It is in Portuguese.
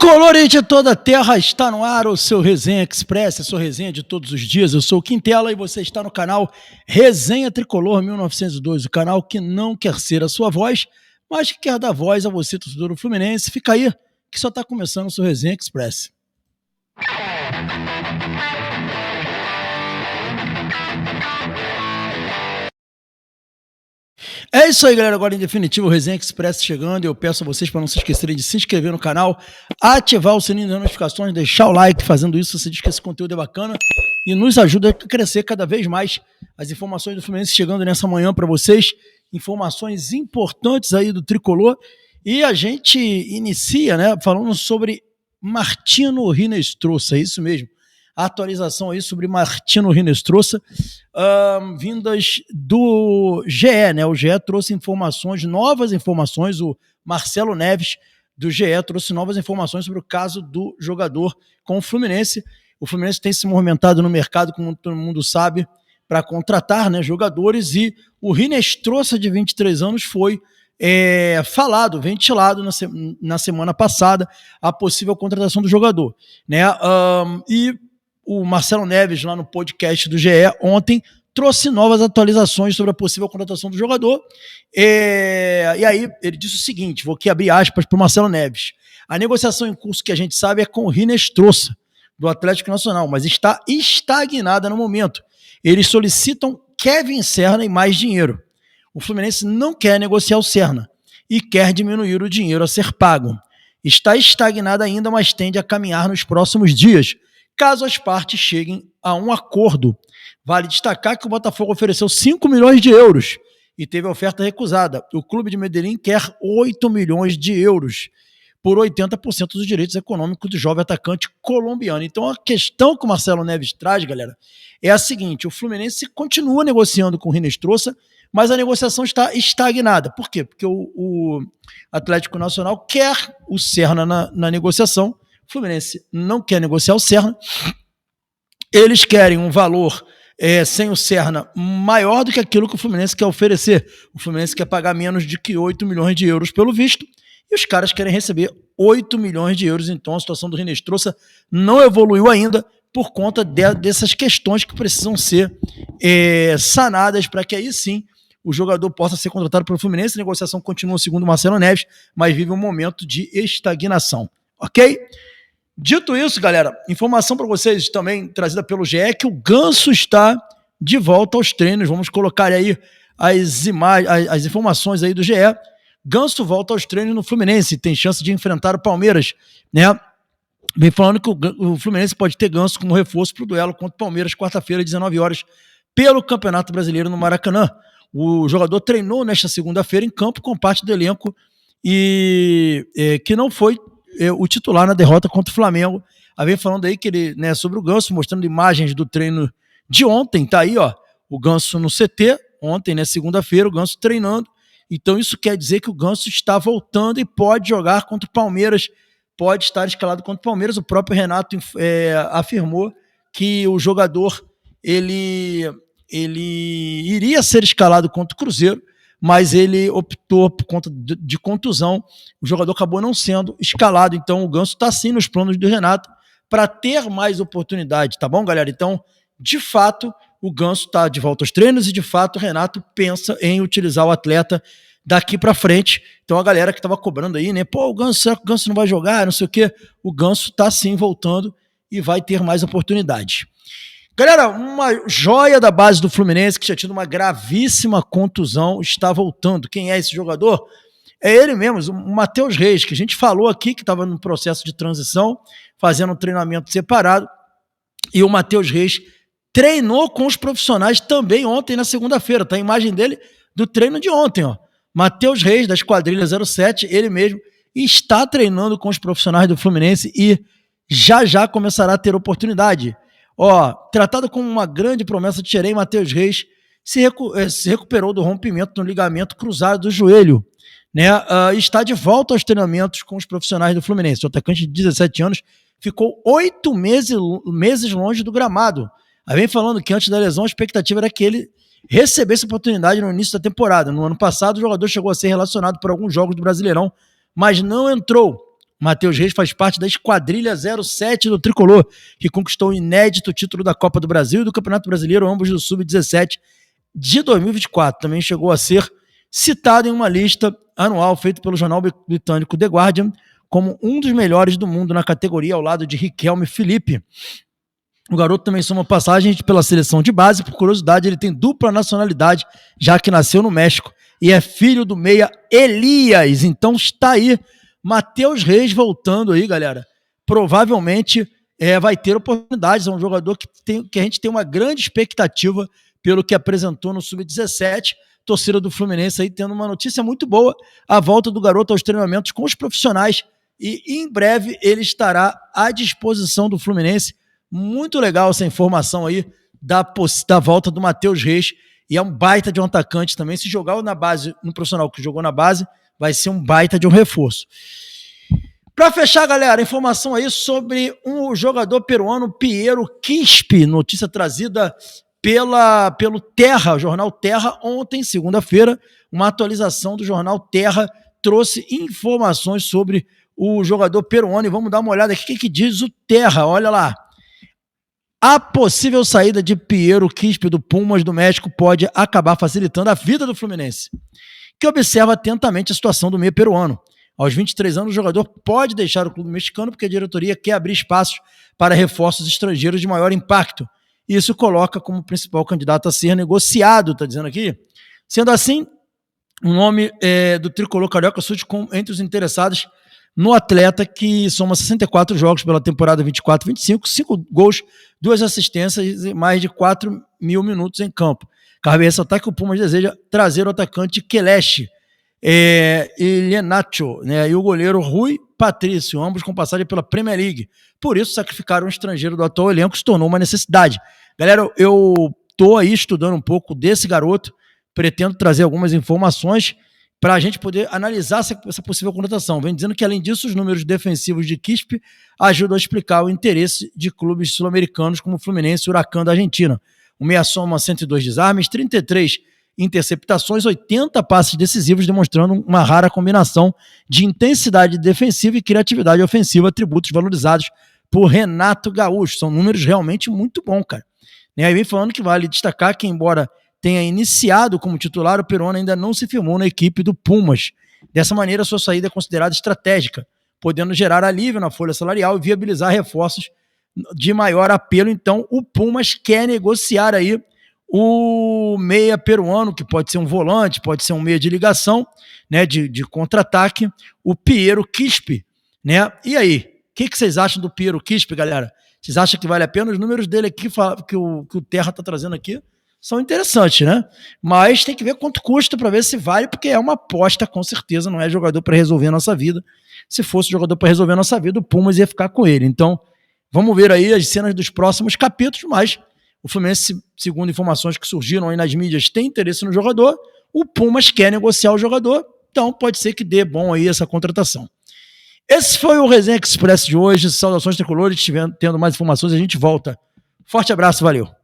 Tricolores de toda a terra, está no ar o seu Resenha Express, a sua resenha de todos os dias. Eu sou o Quintela e você está no canal Resenha Tricolor 1902, o canal que não quer ser a sua voz, mas que quer dar voz a você, torcedor do Fluminense. Fica aí, que só está começando o seu Resenha Express. É isso aí, galera. Agora, em definitivo, o Resenha Express chegando. Eu peço a vocês para não se esquecerem de se inscrever no canal, ativar o sininho das notificações, deixar o like. Fazendo isso, você diz que esse conteúdo é bacana e nos ajuda a crescer cada vez mais. As informações do Fluminense chegando nessa manhã para vocês. Informações importantes aí do Tricolor. E a gente inicia, né, falando sobre Martino Hinestrosa, é isso mesmo. A atualização aí sobre Martino Hinestrosa, vindas do GE, né? O GE trouxe novas informações, o Marcelo Neves do GE trouxe novas informações sobre o caso do jogador com o Fluminense. O Fluminense tem se movimentado no mercado, como todo mundo sabe, para contratar, né, jogadores, e o Hinestrosa, de 23 anos, foi ventilado na semana passada a possível contratação do jogador, né? E o Marcelo Neves, lá no podcast do GE, ontem, trouxe novas atualizações sobre a possível contratação do jogador. E aí ele disse o seguinte, vou aqui abrir aspas para o Marcelo Neves. A negociação em curso que a gente sabe é com o Hinestrosa, do Atlético Nacional, mas está estagnada no momento. Eles solicitam Kevin Serna e mais dinheiro. O Fluminense não quer negociar o Serna e quer diminuir o dinheiro a ser pago. Está estagnada ainda, mas tende a caminhar nos próximos dias, caso as partes cheguem a um acordo. Vale destacar que o Botafogo ofereceu 5 milhões de euros e teve a oferta recusada. O clube de Medellín quer 8 milhões de euros por 80% dos direitos econômicos do jovem atacante colombiano. Então a questão que o Marcelo Neves traz, galera, é a seguinte: o Fluminense continua negociando com o Hinestrosa, mas a negociação está estagnada. Por quê? Porque o Atlético Nacional quer o Serna na negociação. O Fluminense não quer negociar o Serna. Eles querem um valor sem o Serna maior do que aquilo que o Fluminense quer oferecer. O Fluminense quer pagar menos de que 8 milhões de euros pelo visto, e os caras querem receber 8 milhões de euros. Então a situação do Hinestrosa não evoluiu ainda por conta dessas questões que precisam ser sanadas para que aí sim o jogador possa ser contratado pelo Fluminense. A negociação continua, segundo o Marcelo Neves, mas vive um momento de estagnação. Ok? Dito isso, galera, informação para vocês também trazida pelo GE, que o Ganso está de volta aos treinos. Vamos colocar aí as informações aí do GE. Ganso volta aos treinos no Fluminense, tem chance de enfrentar o Palmeiras, né? Vem falando que o Fluminense pode ter Ganso como reforço para o duelo contra o Palmeiras, quarta-feira, 19 horas, pelo Campeonato Brasileiro no Maracanã. O jogador treinou nesta segunda-feira em campo com parte do elenco e que não foi o titular na derrota contra o Flamengo. Vem falando aí que ele, né, sobre o Ganso, mostrando imagens do treino de ontem. Tá aí, ó, o Ganso no CT, ontem, né, segunda-feira, o Ganso treinando. Então isso quer dizer que o Ganso está voltando e pode jogar contra o Palmeiras, pode estar escalado contra o Palmeiras. O próprio Renato afirmou que o jogador ele iria ser escalado contra o Cruzeiro, mas ele optou por conta de contusão. O jogador acabou não sendo escalado. Então o Ganso está sim nos planos do Renato para ter mais oportunidade, tá bom, galera? Então, de fato, o Ganso está de volta aos treinos e, de fato, o Renato pensa em utilizar o atleta daqui para frente. Então a galera que estava cobrando aí, né? Pô, será que o Ganso não vai jogar? Não sei o quê. O Ganso está sim voltando e vai ter mais oportunidade. Galera, uma joia da base do Fluminense que tinha tido uma gravíssima contusão está voltando. Quem é esse jogador? É ele mesmo, o Matheus Reis, que a gente falou aqui que estava no processo de transição, fazendo um treinamento separado. E o Matheus Reis treinou com os profissionais também ontem, na segunda-feira. Tá a imagem dele do treino de ontem, ó. Matheus Reis, da Esquadrilha 07, ele mesmo está treinando com os profissionais do Fluminense e já começará a ter oportunidade. Ó, tratado como uma grande promessa de Xerém, Matheus Reis se recuperou do rompimento no ligamento cruzado do joelho, né? Está de volta aos treinamentos com os profissionais do Fluminense. O atacante de 17 anos ficou 8 meses longe do gramado. Aí vem falando que antes da lesão a expectativa era que ele recebesse oportunidade no início da temporada. No ano passado o jogador chegou a ser relacionado por alguns jogos do Brasileirão, mas não entrou. Matheus Reis faz parte da Esquadrilha 07 do Tricolor, que conquistou o inédito título da Copa do Brasil e do Campeonato Brasileiro, ambos do Sub-17 de 2024. Também chegou a ser citado em uma lista anual feita pelo jornal britânico The Guardian como um dos melhores do mundo na categoria, ao lado de Riquelme Felipe. O garoto também soma passagem pela seleção de base. Por curiosidade, ele tem dupla nacionalidade, já que nasceu no México e é filho do meia Elias. Então está aí Matheus Reis voltando aí, galera. Provavelmente vai ter oportunidades. É um jogador que a gente tem uma grande expectativa pelo que apresentou no Sub-17. Torcida do Fluminense aí tendo uma notícia muito boa, a volta do garoto aos treinamentos com os profissionais, e em breve ele estará à disposição do Fluminense. Muito legal essa informação aí da volta do Matheus Reis, e é um baita de um atacante também. Se jogar na base, no profissional que jogou na base, vai ser um baita de um reforço. Para fechar, galera, informação aí sobre um jogador peruano, Piero Quispe, notícia trazida pelo Terra, o jornal Terra. Ontem, segunda-feira, uma atualização do jornal Terra trouxe informações sobre o jogador peruano, e vamos dar uma olhada aqui o que diz o Terra. Olha lá. A possível saída de Piero Quispe do Pumas do México pode acabar facilitando a vida do Fluminense, que observa atentamente a situação do meio peruano. Aos 23 anos, o jogador pode deixar o clube mexicano porque a diretoria quer abrir espaços para reforços estrangeiros de maior impacto. Isso coloca como principal candidato a ser negociado, está dizendo aqui. Sendo assim, o nome do Tricolor Carioca surge entre os interessados no atleta, que soma 64 jogos pela temporada 24-25, 5 gols, 2 assistências e mais de 4 mil minutos em campo. Cabe ressaltar que o Pumas deseja trazer o atacante Kelechi Iheanacho, né, e o goleiro Rui Patrício, ambos com passagem pela Premier League. Por isso, sacrificar um estrangeiro do atual elenco se tornou uma necessidade. Galera, eu estou aí estudando um pouco desse garoto, pretendo trazer algumas informações para a gente poder analisar essa possível contratação. Vem dizendo que, além disso, os números defensivos de Quispe ajudam a explicar o interesse de clubes sul-americanos como o Fluminense e o Huracán da Argentina. O meia soma 102 desarmes, 33 interceptações, 80 passes decisivos, demonstrando uma rara combinação de intensidade defensiva e criatividade ofensiva, atributos valorizados por Renato Gaúcho. São números realmente muito bons, cara. E aí vem falando que vale destacar que, embora tenha iniciado como titular, o peruano ainda não se firmou na equipe do Pumas. Dessa maneira, sua saída é considerada estratégica, podendo gerar alívio na folha salarial e viabilizar reforços de maior apelo. Então, o Pumas quer negociar aí o meia peruano, que pode ser um volante, pode ser um meia de ligação, né, de contra-ataque, o Piero Quispe, né? E aí, o que vocês acham do Piero Quispe, galera? Vocês acham que vale a pena? Os números dele aqui, que o Terra está trazendo aqui, são interessantes, né? Mas tem que ver quanto custa para ver se vale, porque é uma aposta, com certeza, não é jogador para resolver a nossa vida. Se fosse jogador para resolver a nossa vida, o Pumas ia ficar com ele. Então, vamos ver aí as cenas dos próximos capítulos, mas o Fluminense, segundo informações que surgiram aí nas mídias, tem interesse no jogador. O Pumas quer negociar o jogador, então pode ser que dê bom aí essa contratação. Esse foi o Resenha Express de hoje. Saudações tricolores, tendo mais informações, a gente volta. Forte abraço, valeu!